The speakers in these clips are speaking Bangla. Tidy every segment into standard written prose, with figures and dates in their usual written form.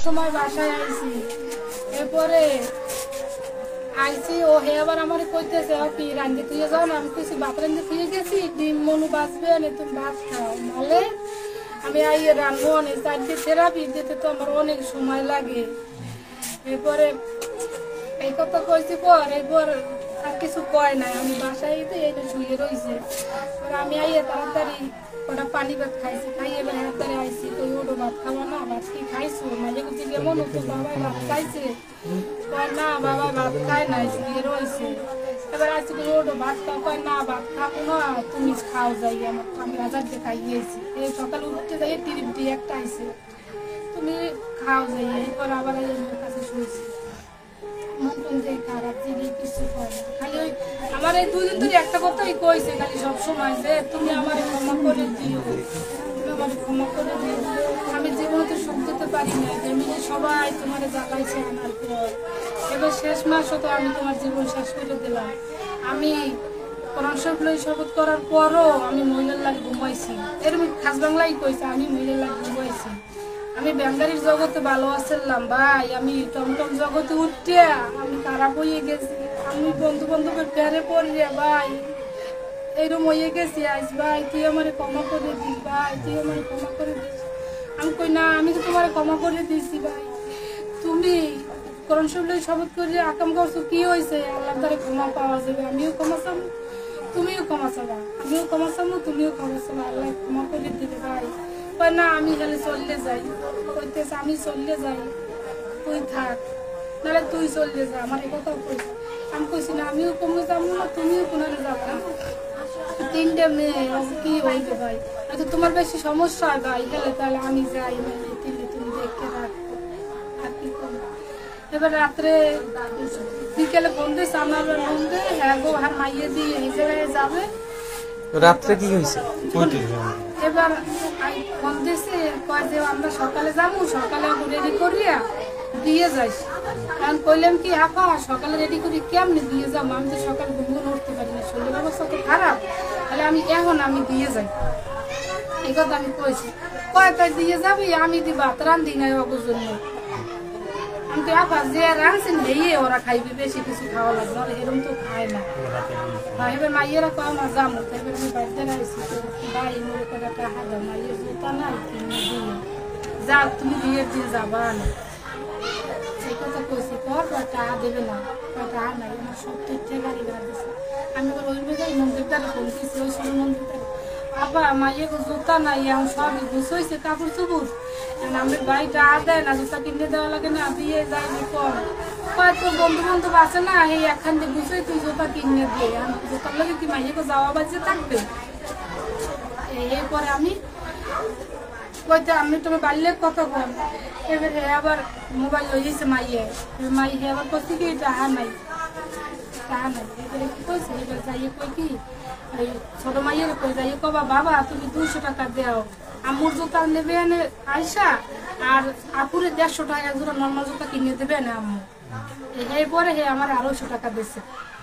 সময় বাসায় আইছি, এরপরে আইছি ও হে আবার আমার কইতেছে কি রান্ধে তুই যাও না। আমি কইছি ভাত রান্ধে তুই গেছি, ডিম মনু বাঁচবে না, তুমি ভাত খাও, নাহলে আমি আইয়ে রান্ধবো না। চারটে থেরাপি দিতে তো আমার অনেক সময় লাগে। এরপরে এই কথা কইছি পর এরপর আর কিছু কয় নাই। আমি বাসায় এই শুয়ে রয়েছে, আমি আইয়ে তাড়াতাড়ি ওটা পানি ভাত খাইছি, খাইয়ে এবার তাড়াতাড়ি আইসি। তো ওটা ভাত খাবো না, ভাত কি খাইছো? মাঝে কুচি কেমন হতো, বাবাই ভাত খাইছে? কয় না বাবা ভাত খায় নাই, শুয়ে রয়েছে। এবার আইসি ওটা ভাত খাও, কয় না ভাত খাবো না, তুমি খাও যাই। আমি হাজার দিয়ে খাইয়েছি। এই সকালে উঠতে যাই টিরিপ দিয়ে একটা আইসে, তুমি খাও যাই। এরপর আবার আমার কাছে শুয়েছি। আমার এই দুদিন ধরে একটা কথাই কইছে খালি সবসময় যে তুমি আমার ক্ষমা করে দিও, তুমি আমার ক্ষমা করে দিও। আমি জীবনে সুখ দিতে পারি না, যেমনি সবাই তোমার জাগাইছে আনার পর। এবার শেষ মাসও তো আমি তোমার জীবন শেষ করে দিলাম। আমি কোরআন শরীফ লই শপথ করার পরও আমি মহিলার লাগে ঘুমাইছি। এরকম খাস বাংলাই কইছে আমি মহিলার লাগে ঘুমাইছি। আমি ব্যাঙ্গারির জগতে ভালো আসলাম ভাই, আমি টমটম জগতে উঠতে আমি খারাপ হয়ে গেছি। আমি বন্ধু বান্ধবের প্যারে পড়িয়া ভাই এইরকম হয়ে গেছি। আজ ভাই তুই আমার ক্ষমা করে দিস, ভাই তুই আমার ক্ষমা করে দিস। আমি কই না আমি তো তোমার ক্ষমা করে দিয়েছি ভাই, তুমি কোরআন শরীফ শপথ করে আকাম করছো, কি হয়েছে? আল্লাহর দ্বারা ক্ষমা পাওয়া যাবে। আমিও ক্ষমা চাবো, তুমিও ক্ষমা চাবা, আমিও ক্ষমা চাবো, তুমিও ক্ষমা চাবা, আল্লাহ ক্ষমা করে দিবে ভাই। না আমি খালি চললে যাই, কইতেছে আমি চললে যাই, তুই থাক, নাহলে তুই চললে যা। আমার এই কথাও কইছে। আমি কইছি না আমিও কমে যাবো না, তুমিও কোনারে যাবো না। তিনটে মেয়ে কি হইবে ভাই? হয়তো তোমার বেশি সমস্যা হয় ভাই, গেলে তাহলে আমি যাই, মানে তিনটে তুমি দেখতে রাখবো আর কি করবো। এবার রাত্রে বিকেলে ফোন দিয়েছে আমার বন্ধু, হ্যাঁ গো আর মাইয়ে দিয়ে এই জায়গায় যাবে। রাত্রে কি হয়েছে? এবার ফোন দিয়েছে, কয় যে আমরা সকালে যাবো, সকালে রেডি করিয়া দিয়ে যাইস। কারণ কইলাম কি আপা সকালে রেডি করি কেমনি দিয়ে যাবো, আমি তো সকালে ঘুম উঠতে পারি না, শরীরের অবস্থা তো খারাপ, তাহলে আমি দিয়ে যাই। এই কথা আমি কইছি। কয় তাই দিয়ে যাবি? আমি দি ভাত রান্ধি নাই ওর জন্য। আমি তো আপা যে রাঁধছেন হেয়ে ওরা খাইবে, বেশি কিছু খাওয়া লাগবে, নাহলে এরকম তো খায় না। এবার মাইয়েরা কয় আমার যাবো, এবার আমি বাড়িতে রাখছি। ভাই মোর করে টাকা দাও, মাইয়ের জুতা নাই কিনে দিয়ে যা, তুমি বিয়ের দিন যাবা না। সেই কথা কইছি, কর টাকা দেবে না, টাকা নাই। আমার 70 গাড়ি ভাড়া দিচ্ছে। আমি ওই যাই মন্দিরটারে ফোন দিয়েছি, ওই শিব মন্দিরটারে। আপা মাইয়ে জুতা নাই, এখন সবই গুছোইছে কাপড় চুপুর, আমার বাড়িটা দেয় না, জুতা কিনে দেওয়া লাগে না, দিয়ে যায়নি কম। হয়তো বন্ধু বান্ধব আছে না, এই একখান দিয়ে গুছোই তুই জুতা কিনে দিয়ে, জুতার লাগে কি মাইয়ে যাওয়া বাজে থাকবে? এরপরে আমি কইতে আমি তোমার বাড়লে কত কম। এবার হে আবার মোবাইল লইছে মাইয়ে, হে আবার কইছে কি টাকা নাই, টাকা নাই। এবারে কি কইছে, এবার যাইয়ে কই কি এই ছোট মাইয়ের কই যাইয়ে কবা বাবা তুমি 200 টাকা দাও, আমুর জুতা নেবে এনে আইসা, আর আপুরে 150 টাকা জোড়া নর্মাল জুতা কিনে দেবে না আম্মু। এরপরে হে আমার 250 টাকা দিচ্ছে।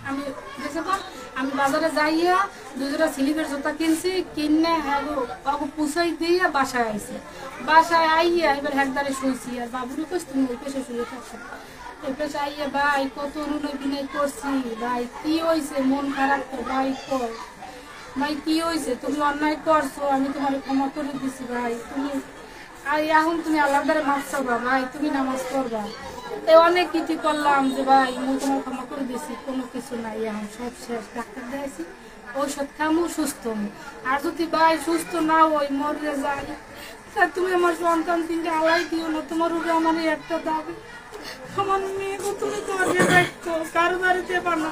আমি দিয়েছে পর আমি বাজারে যাইয়া 2 জোড়া স্লিপের জুতা কিনছি, কিনে হ্যাঁ পুষাই দিয়ে বাসায় আইছি। বাসায় আইয়া এবার একদারে শুয়েছি, আর বাবুরে কইস তুমি ওই পেশে শুয়ে থাকছো। এই পেশে আইয়া ভাই কত অনুনয় বিনয় করছি, ভাই কি হয়েছে মন খারাপ তো, ভাই কর ভাই কি হয়েছে, তুমি অন্যায় করছো, আমি তোমার ক্ষমা করে দিছি ভাই, তুমি আর এখন তুমি আল্লাহর দ্বারা মাফ চাবা ভাই, তুমি নামাজ পড়বা। এই অনেক কিছু করলাম যে ভাই আমি তোমার ক্ষমা করে দিছি, কোনো কিছু নাই, এখন সব শেষ। ডাক্তার দিয়েছি, ঔষধ খামু সুস্থ হমু। আর যদি ভাই সুস্থ না ওই মরে যাই, তুমি আমার সন্তান 3টে আলাই দিও না, তোমার উপরে আমার একটা দাবি, আমার মেয়েকে তুমি তোমার দেখো, কারো বাড়িতে বানা।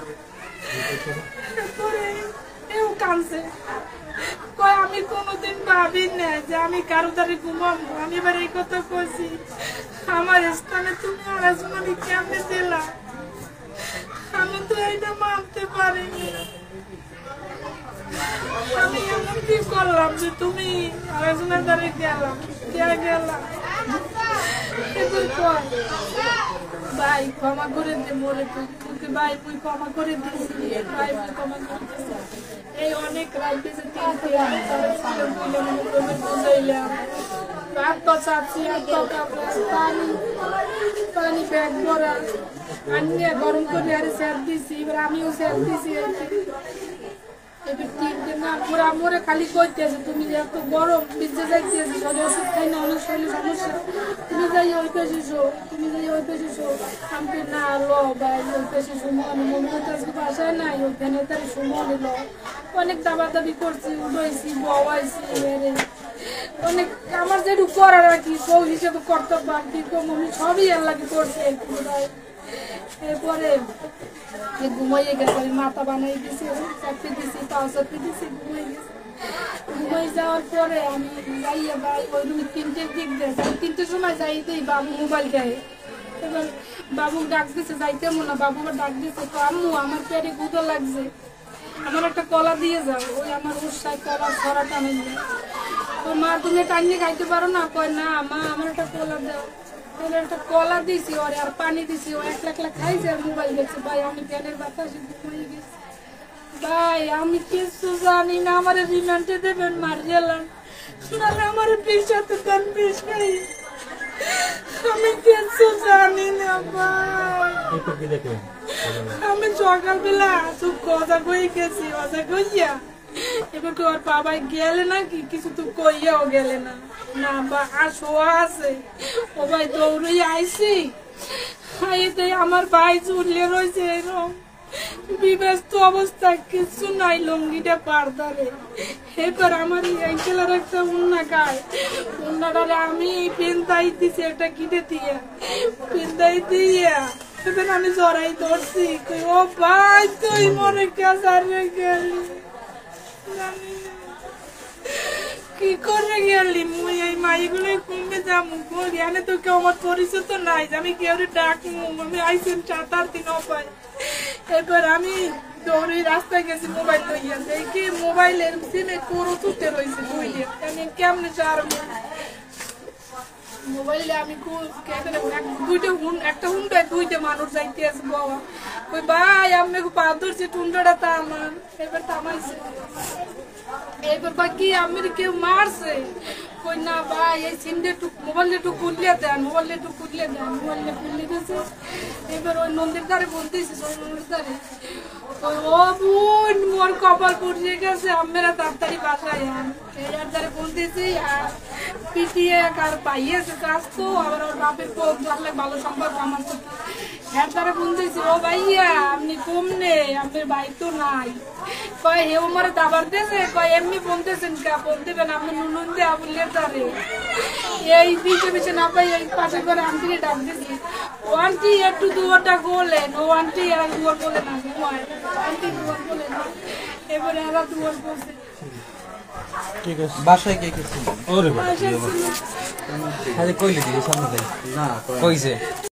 এও কানছে, কয় আমি কোনোদিন ভাবি না যে আমি কারো দ্বারে ঘুমাবো। আমি এবার এই কথা কইছি, আমার স্থানে তুমি আলোচনাটি কেমনে দিলা, আমি তো এইটা মানতে পারিনি। আমি এমন কি করলাম যে তুমি আলোচনার দ্বারে গেলাম, গেলাম। ভাই ক্ষমা করে দে মোরে, তুই ভাই তুই ক্ষমা করে দিস ভাই, ক্ষমা করে দিস। এই অনেক রাত দিয়েছে, 3 বুঝাইলাম ভাত বসাচ্ছি আর পানি পানি ব্যাগ ভরা আনিয়ে গরম করে আর স্যার দিছি, এবার আমিও স্যার দিছি আর কি। এবার 3 দিন না পুরা মোরে খালি কইতেছে তুমি যে এত গরম ভিজে যাইতেছে, সব ওষুধ খাই না, অনেক শরীরে সমস্যা, তুমি যাই ওই পেশে শো, তুমি যাই ওই পেশে শো। আমি না লো ভাই ওই পেশে শো, মনে মনে তো আজকে বাসায় নাই, ওইখানে তার সময় লো। অনেক দাবি করছি, উঠেছি বওয়াইছি, অনেক আমার যেটু করার আর কি বউ হিসেবে কর্তব্য আর কি আমি সবই আল্লাহকে করছি। এরপরে ঘুমাইয়ে গেছে, আমি মাথা বানাই দিছি, চাপি দিছি, পাও চাপি দিছি, ঘুমাই গেছে। ঘুমাই যাওয়ার পরে আমি যাইয়া ভাই ওই রুমে 3টের দিক দিয়ে 3টের সময় যাই দিই, বাবু মোবাইল দেয়। এবার বাবু ডাক দিছে, যাইতে মনে বাবু আবার ডাক দিছে, তো আম্মু আমার পেটে গুঁতো লাগছে, আমার একটা কলা দিয়ে যাও। ওই আমার উৎসাহ কলা ছড়া টানে যায়। তো মা তুমি টানিয়ে খাইতে পারো না? কয় না মা আমার একটা কলা দাও। একটা কলা দিছি ওরে আর পানি দিছি, ও একলা একলা খাইছে আর মোবাইল দেখছে। ভাই আমি ফ্যানের বাতাসে ঘুমিয়ে গেছি। ভাই আমি কিছু জানি না, আমার রিমান্ডে দেবেন মারিয়ালাম, নাহলে আমার বিষাতে তার বিষ খাই, আমি কিছু জানি না ভাই। আমি সকালবেলা খুব কথা কই গেছি, কথা কইয়া এবার তো আর বাবাই গেলে নাকি কিছু তো কইয়াও গেলে না, না বা শোয়া আছে। ও ভাই দৌড়ে আইসি, আইতে আমার ভাই ঝুলিয়ে রয়েছে এরকম বিব্যস্ত অবস্থা, কিছু নাই, লঙ্গিটা পার ধরে। এবার আমার অ্যাঙ্কেলের একটা উন্না গায়ে, উন্নাটারে আমি পেন্তাই দিছি একটা গিটে দিয়ে, পেন্তাই দিয়া এবার আমি জড়াই ধরছি। ও ভাই তুই মনে কেসারে গেলি, কি করে গেলি? মুই এই মাইগুলো কমবে যাবো জ্ঞানে তো কেউ আমার পরিচয় তো নাই, আমি কেউ ডাকবো, আমি আইসেন 7-8 দিন পাই। এবার আমি দৌড়ে রাস্তায় গেছি, মোবাইল লইয়া দেখি মোবাইলের সিমে পুরো তুলতে রয়েছে, বুঝলি আমি কেমনে চারবো মোবাইলে। আমি একটা হুন্ডায় 2টা মানুষ যাইতে আছে বাবা, ওই ভাই আমি পা ধরছি, টুন্ডাটা তা আমার এবার থামাইছে। এবার বাকি আমি কেউ মারছে, কই না ভাই এই সিমটা একটু মোবাইলটা একটু খুললে দেন, মোবাইলটা একটু খুললে দেন, মোবাইলটা খুললে দিয়েছে। এবার ওই নন্দীর ধারে বলতেছি, নন্দীর ধারে ও বোন মোর কপাল পড়ে গেছে, আমরা তাড়াতাড়ি বাসায় এর ধারে বলতেছি। আর পিটিয়ে কার পাইয়েছে কাজ তো, আবার ওর বাপের জানলে ভালো সম্পর্ক আমার সাথে, এর ধারে বলতেছি ও ভাইয়া আপনি কমনে, আপনার ভাই তো নাই। কয় হে আমার দাবার দিয়েছে, কয় এমনি বলতেছেন কা বলতেবেন আপনি নুন দিয়ে আবুলের ধারে। এই পিছে না পাই এই পাশে করে আন্টিকে ডাক দিয়েছি, ও আন্টি একটু দুয়ারটা গোলেন, ও আন্টি আর দুয়ার বলে না, আন্টি দুয়ার বলে না। এবারে এরা দুয়ার বলছে। ঠিক আছে, বাসায় কে কে ছিল? বাসায় ছিল। কইলে দিদি সামনে না কইছে